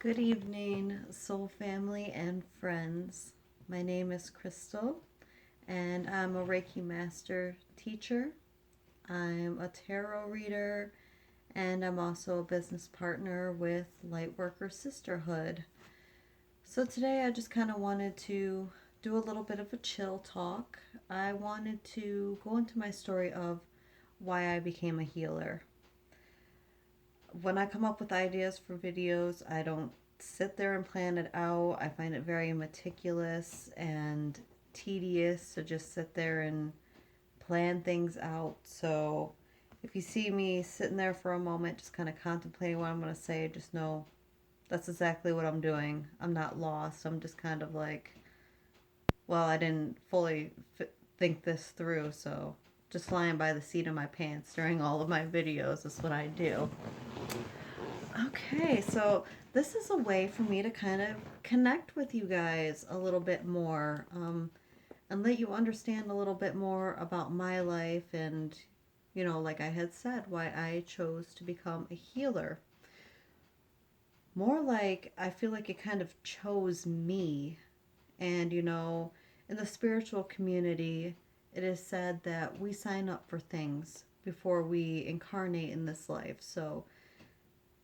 Good evening, soul family and friends. My name is Crystal, and I'm a Reiki Master teacher. I'm a tarot reader, and I'm also a business partner with Lightworker Sisterhood. So today I just kind of wanted to do a little bit of a chill talk. I wanted to go into my story of why I became a healer. When I come up with ideas for videos, I don't sit there and plan it out. I find it very meticulous and tedious to just sit there and plan things out. So if you see me sitting there for a moment, just kind of contemplating what I'm going to say, just know that's exactly what I'm doing. I'm not lost. I'm just kind of like, well, I didn't fully think this through, so just flying by the seat of my pants during all of my videos is what I do. Okay, so this is a way for me to kind of connect with you guys a little bit more, and let you understand a little bit more about my life and, like I had said, why I chose to become a healer. More like I feel like it kind of chose me. And, in the spiritual community, it is said that we sign up for things before we incarnate in this life. So,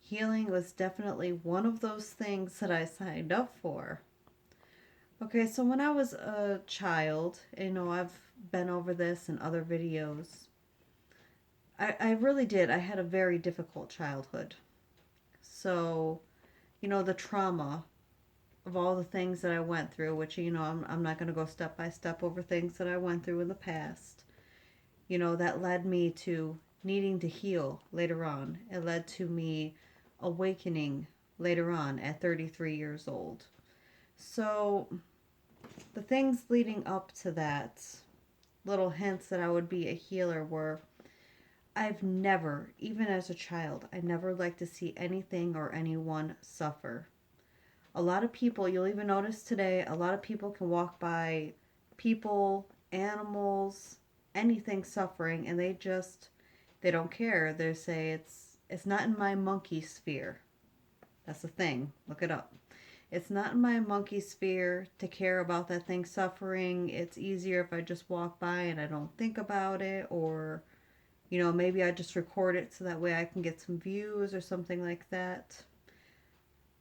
healing was definitely one of those things that I signed up for. Okay, so when I was a child, I've been over this in other videos. I really did. I had a very difficult childhood. So, the trauma of all the things that I went through, which, I'm not going to go step by step over things that I went through in the past, that led me to needing to heal later on. It led to me awakening later on at 33 years old. So, the things leading up to that, little hints that I would be a healer, were I've never, even as a child, I never liked to see anything or anyone suffer. A lot of people, you'll even notice today, a lot of people can walk by people, animals, anything suffering, and they don't care. They say it's not in my monkey sphere. That's the thing. Look it up. It's not in my monkey sphere to care about that thing suffering. It's easier if I just walk by and I don't think about it, or maybe I just record it so that way I can get some views or something like that.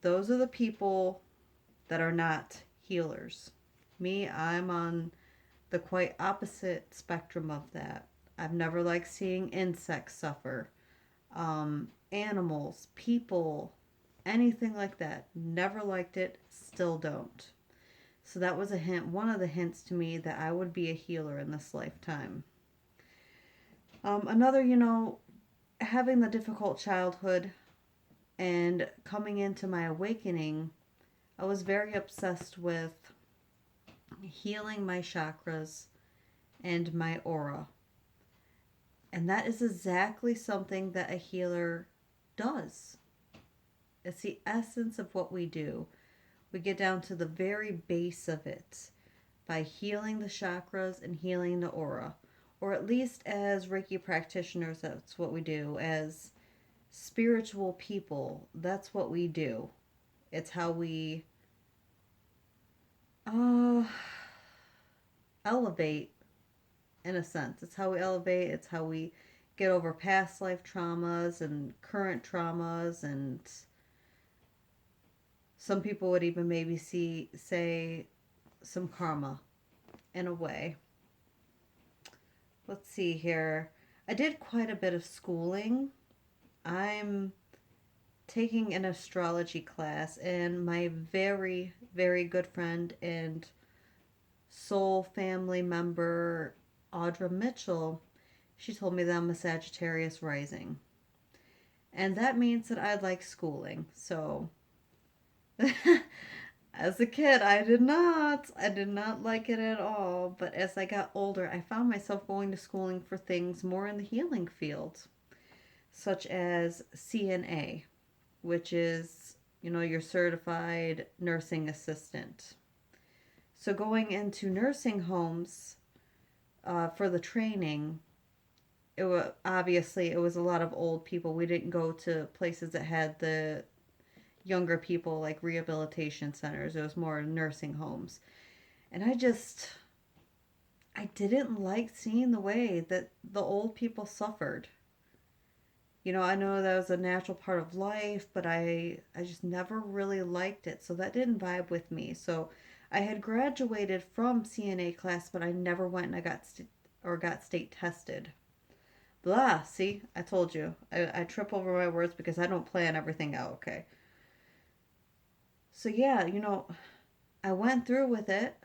Those are the people that are not healers. Me, I'm on the quite opposite spectrum of that. I've never liked seeing insects suffer, animals, people, anything like that. Never liked it, still don't. So that was a hint, one of the hints to me that I would be a healer in this lifetime. Another, having the difficult childhood and coming into my awakening, I was very obsessed with healing my chakras and my aura. And that is exactly something that a healer does. It's the essence of what we do. We get down to the very base of it by healing the chakras and healing the aura. Or at least as Reiki practitioners, that's what we do. As spiritual people, that's what we do. It's how we uh, elevate, in a sense. It's how we elevate, it's how we get over past life traumas and current traumas, and some people would even maybe say some karma in a way. Let's see here. I did quite a bit of schooling. I'm taking an astrology class, and my very, very good friend and soul family member, Audra Mitchell, she told me that I'm a Sagittarius rising. And that means that I like schooling. So, as a kid, I did not. I did not like it at all. But as I got older, I found myself going to schooling for things more in the healing field, such as CNA, which is, your certified nursing assistant. So going into nursing homes for the training, it was a lot of old people. We didn't go to places that had the younger people, like rehabilitation centers. It was more nursing homes. And I didn't like seeing the way that the old people suffered. I know that was a natural part of life, but I just never really liked it. So that didn't vibe with me. So I had graduated from CNA class, but I never went and I got state tested. Blah, see, I told you. I trip over my words because I don't plan everything out, okay? So yeah, I went through with it,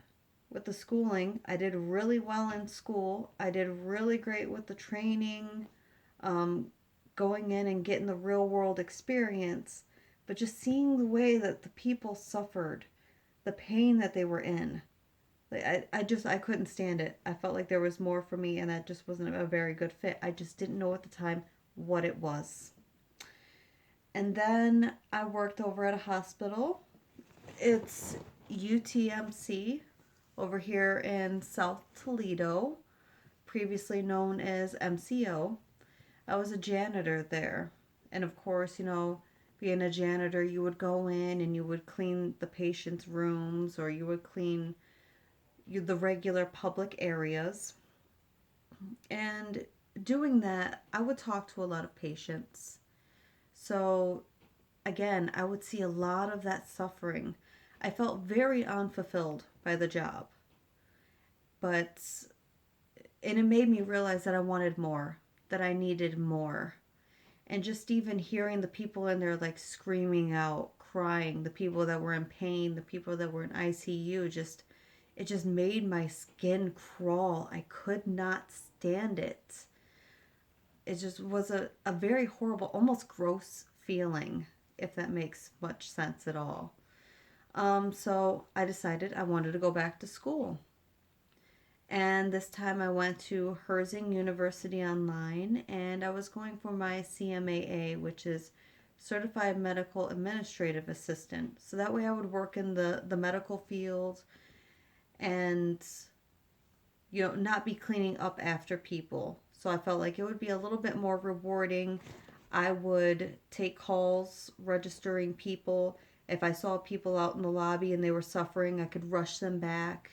with the schooling. I did really well in school. I did really great with the training, um, going in and getting the real world experience. But just seeing the way that the people suffered, the pain that they were in, I couldn't stand it. I felt like there was more for me, and that just wasn't a very good fit. I just didn't know at the time what it was. And then I worked over at a hospital. It's UTMC over here in South Toledo, previously known as MCO. I was a janitor there. And of course, being a janitor, you would go in and you would clean the patients' rooms, or you would clean the regular public areas. And doing that, I would talk to a lot of patients. So again, I would see a lot of that suffering. I felt very unfulfilled by the job, but and it made me realize that I wanted more, that I needed more. And just even hearing the people in there like screaming out, crying, the people that were in pain, the people that were in ICU, it just made my skin crawl. I could not stand it. It just was a very horrible, almost gross feeling, if that makes much sense at all. So I decided I wanted to go back to school. And this time I went to Herzing University Online, and I was going for my CMAA, which is Certified Medical Administrative Assistant. So that way I would work in the medical field and, not be cleaning up after people. So I felt like it would be a little bit more rewarding. I would take calls registering people. If I saw people out in the lobby and they were suffering, I could rush them back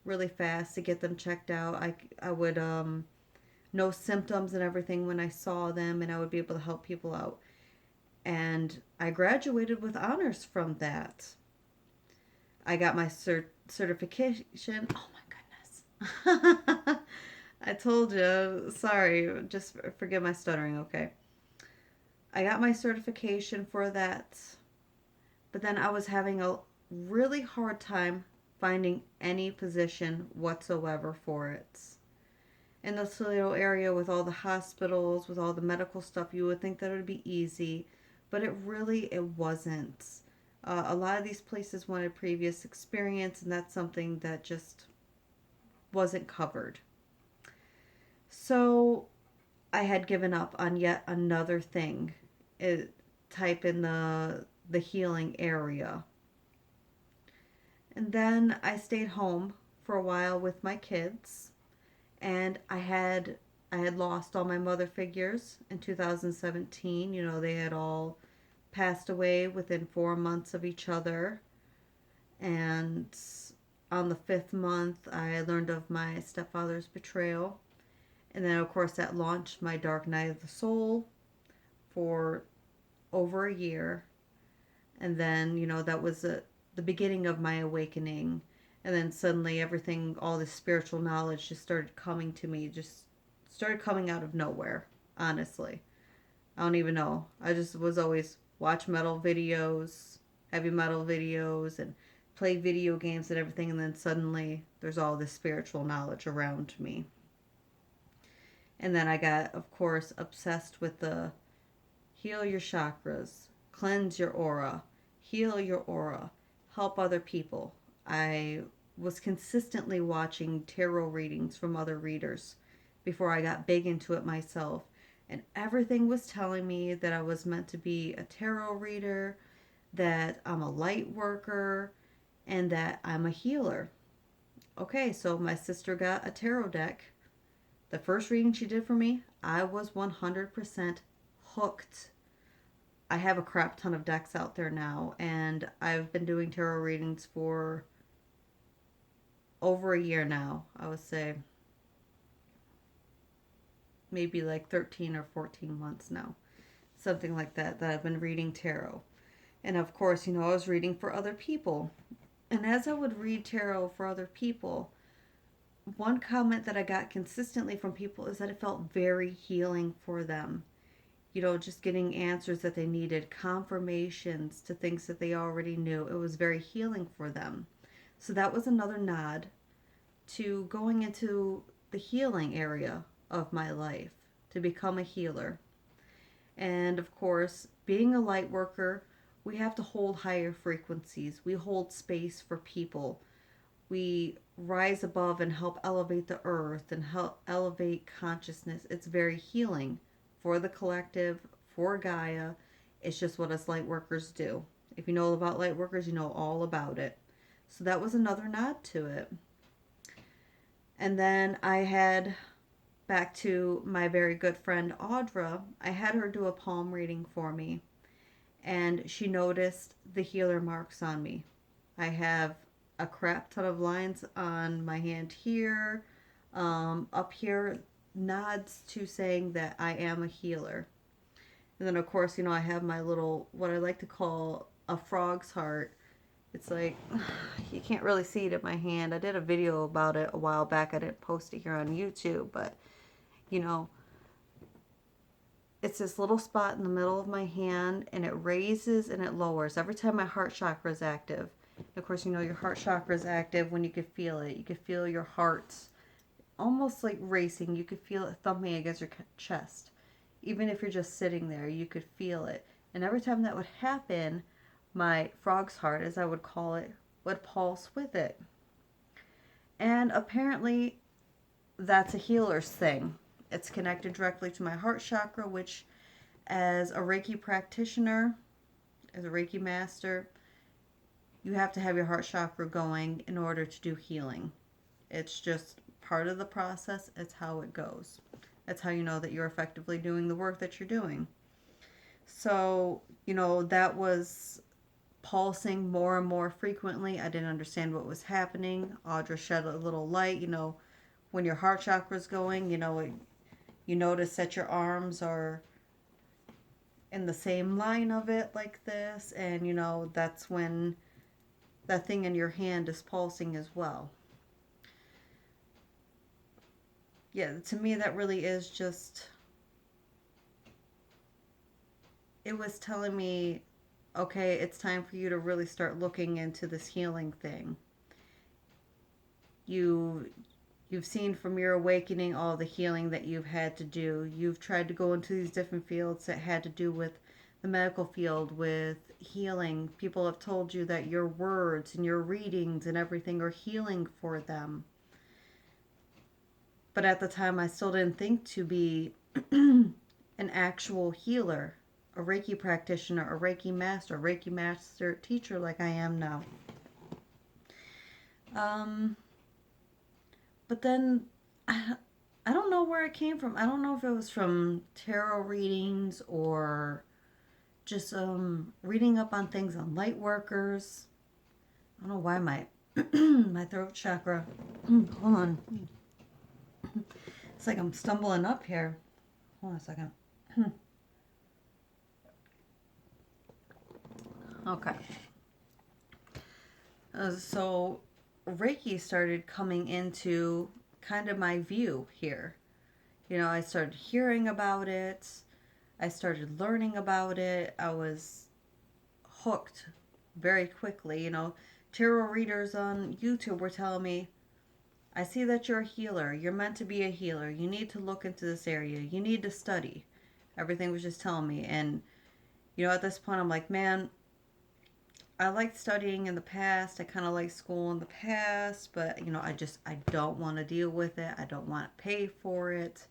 really fast to get them checked out. I would know symptoms and everything when I saw them, and I would be able to help people out. And I graduated with honors from that. I got my certification. Oh my goodness. I told you. Sorry. Just forgive my stuttering, okay? I got my certification for that. But then I was having a really hard time finding any position whatsoever for it. In the Toledo area, with all the hospitals, with all the medical stuff, you would think that it would be easy, but it wasn't. A lot of these places wanted previous experience, and that's something that just wasn't covered. So I had given up on yet another thing. Type in the healing area. And then I stayed home for a while with my kids, and I had lost all my mother figures in 2017. They had all passed away within 4 months of each other. And on the fifth month, I learned of my stepfather's betrayal. And then, of course, that launched my dark night of the soul for over a year. And then, that was the beginning of my awakening. And then suddenly everything, all this spiritual knowledge just started coming to me, just started coming out of nowhere, honestly. I don't even know. I just was always watch metal videos, heavy metal videos, and play video games and everything. And then suddenly there's all this spiritual knowledge around me. And then I got, of course, obsessed with the heal your chakras, cleanse your aura, heal your aura, help other people. I was consistently watching tarot readings from other readers before I got big into it myself. And everything was telling me that I was meant to be a tarot reader, that I'm a light worker, and that I'm a healer. Okay, so my sister got a tarot deck. The first reading she did for me, I was 100% hooked. I have a crap ton of decks out there now, and I've been doing tarot readings for over a year now. I would say maybe like 13 or 14 months now, something like that, that I've been reading tarot. And of course, I was reading for other people. And as I would read tarot for other people, one comment that I got consistently from people is that it felt very healing for them. Just getting answers that they needed, confirmations to things that they already knew. It was very healing for them. So that was another nod to going into the healing area of my life, to become a healer. And of course, being a light worker, we have to hold higher frequencies. We hold space for people. We rise above and help elevate the earth and help elevate consciousness. It's very healing for the collective, for Gaia. It's just what us light workers do. If you know about light workers, you know all about it. So that was another nod to it. And then I had, back to my very good friend Audra, I had her do a palm reading for me. And she noticed the healer marks on me. I have a crap ton of lines on my hand here, up here, nods to saying that I am a healer. And then, of course, I have my little, what I like to call a frog's heart. It's like, you can't really see it in my hand. I did a video about it a while back. I didn't post it here on YouTube, but, it's this little spot in the middle of my hand, and it raises and it lowers every time my heart chakra is active. And of course, your heart chakra is active when you could feel it. You could feel your heart almost like racing. You could feel it thumping against your chest. Even if you're just sitting there, you could feel it. And every time that would happen, my frog's heart, as I would call it, would pulse with it. And apparently, that's a healer's thing. It's connected directly to my heart chakra, which, as a Reiki practitioner, as a Reiki master, you have to have your heart chakra going in order to do healing. It's just part of the process. It's how it goes. That's how you know that you're effectively doing the work that you're doing. So, that was pulsing more and more frequently. I didn't understand what was happening. Audra shed a little light. When your heart chakra is going, you notice that your arms are in the same line of it like this. And, that's when that thing in your hand is pulsing as well. Yeah, to me, that really is just, it was telling me, okay, it's time for you to really start looking into this healing thing. You've seen from your awakening all the healing that you've had to do. You've tried to go into these different fields that had to do with the medical field, with healing. People have told you that your words and your readings and everything are healing for them. But at the time, I still didn't think to be an actual healer, a Reiki practitioner, a Reiki master teacher like I am now. But then I don't know where it came from. I don't know if it was from tarot readings or just reading up on things on light workers. I don't know why my my throat chakra. Hold on. It's like I'm stumbling up here. Hold on a second. Okay. So Reiki started coming into kind of my view here. I started hearing about it. I started learning about it. I was hooked very quickly. Tarot readers on YouTube were telling me, I see that you're a healer. You're meant to be a healer. You need to look into this area. You need to study. Everything was just telling me. And, at this point, I'm like, man, I liked studying in the past. I kind of liked school in the past. But, I don't want to deal with it. I don't want to pay for it.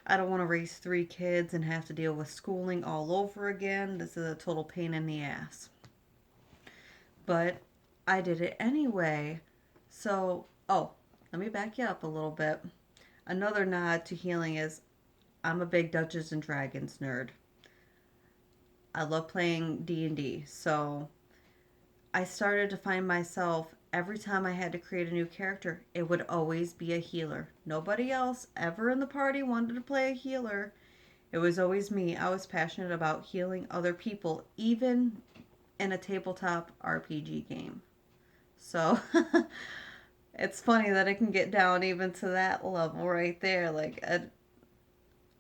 I don't want to raise 3 kids and have to deal with schooling all over again. This is a total pain in the ass. But I did it anyway. So, let me back you up a little bit. Another nod to healing is I'm a big Dungeons and Dragons nerd. I love playing D&D. So I started to find myself every time I had to create a new character, it would always be a healer. Nobody else ever in the party wanted to play a healer. It was always me. I was passionate about healing other people, even in a tabletop RPG game. So it's funny that it can get down even to that level right there.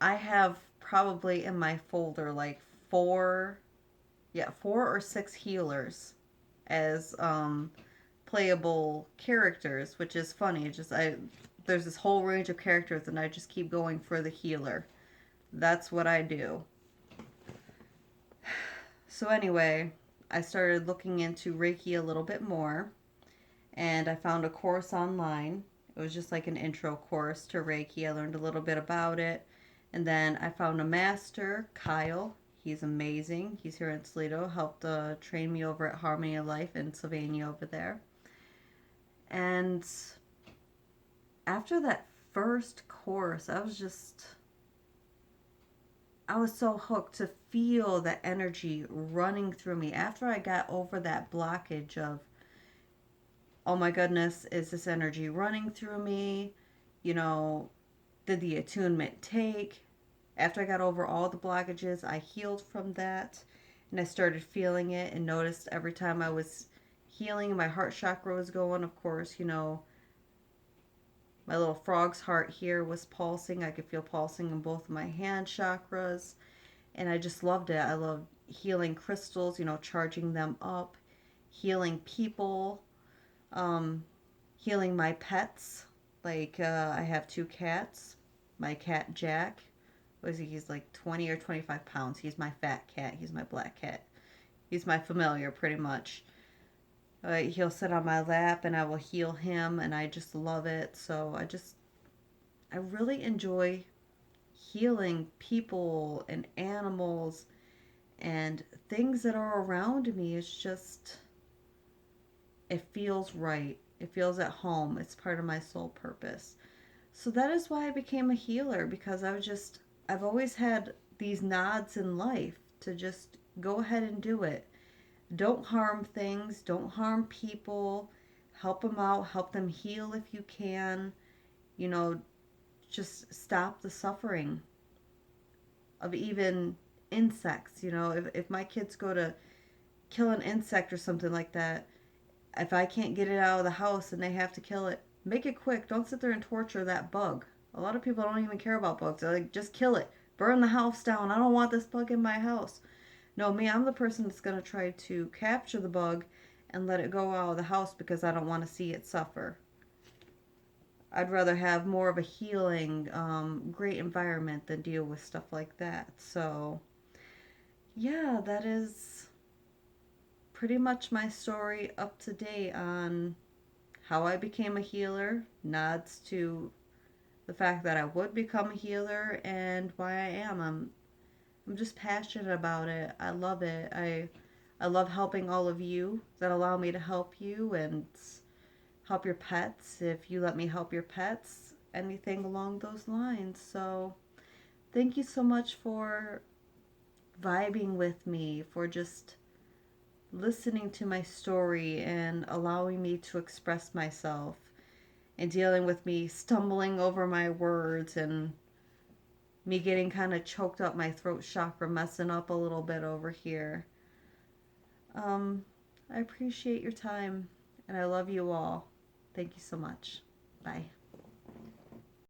I have probably in my folder like four, yeah, 4 or 6 healers as playable characters, which is funny. It's just I there's this whole range of characters, and I just keep going for the healer. That's what I do. So anyway, I started looking into Reiki a little bit more, and I found a course online. It was just like an intro course to Reiki. I learned a little bit about it. And then I found a master, Kyle. He's amazing. He's here in Toledo. Helped train me over at Harmony of Life in Sylvania over there. And after that first course, I was so hooked to feel the energy running through me. After I got over that blockage of, oh my goodness, is this energy running through me? You know, did the attunement take? After I got over all the blockages, I healed from that, and I started feeling it and noticed every time I was healing, my heart chakra was going. Of course, my little frog's heart here was pulsing. I could feel pulsing in both of my hand chakras, and I just loved it. I love healing crystals, charging them up, healing people, um, healing my pets. I have 2 cats. My cat Jack, he's like 20 or 25 pounds. He's my fat cat. He's my black cat. He's my familiar, pretty much. He'll sit on my lap and I will heal him, and I just love it. So I really enjoy healing people and animals and things that are around me. It feels right. It feels at home. It's part of my soul purpose. So that is why I became a healer, because I've always had these nods in life to just go ahead and do it. Don't harm things, don't harm people, help them out, help them heal if you can. You know, just stop the suffering of even insects. If my kids go to kill an insect or something like that, if I can't get it out of the house and they have to kill it, make it quick. Don't sit there and torture that bug. A lot of people don't even care about bugs. They're like, just kill it. Burn the house down. I don't want this bug in my house. No, me, I'm the person that's going to try to capture the bug and let it go out of the house because I don't want to see it suffer. I'd rather have more of a healing, great environment than deal with stuff like that. So, yeah, that is pretty much my story up to date on how I became a healer, nods to the fact that I would become a healer, and why I am. I'm just passionate about it. I love it. I love helping all of you that allow me to help you and help your pets if you let me help your pets, anything along those lines. So, thank you so much for vibing with me, for just listening to my story and allowing me to express myself, and dealing with me stumbling over my words and me getting kind of choked up, my throat chakra messing up a little bit over here. Um, I appreciate your time, and I love you all. Thank you so much. Bye.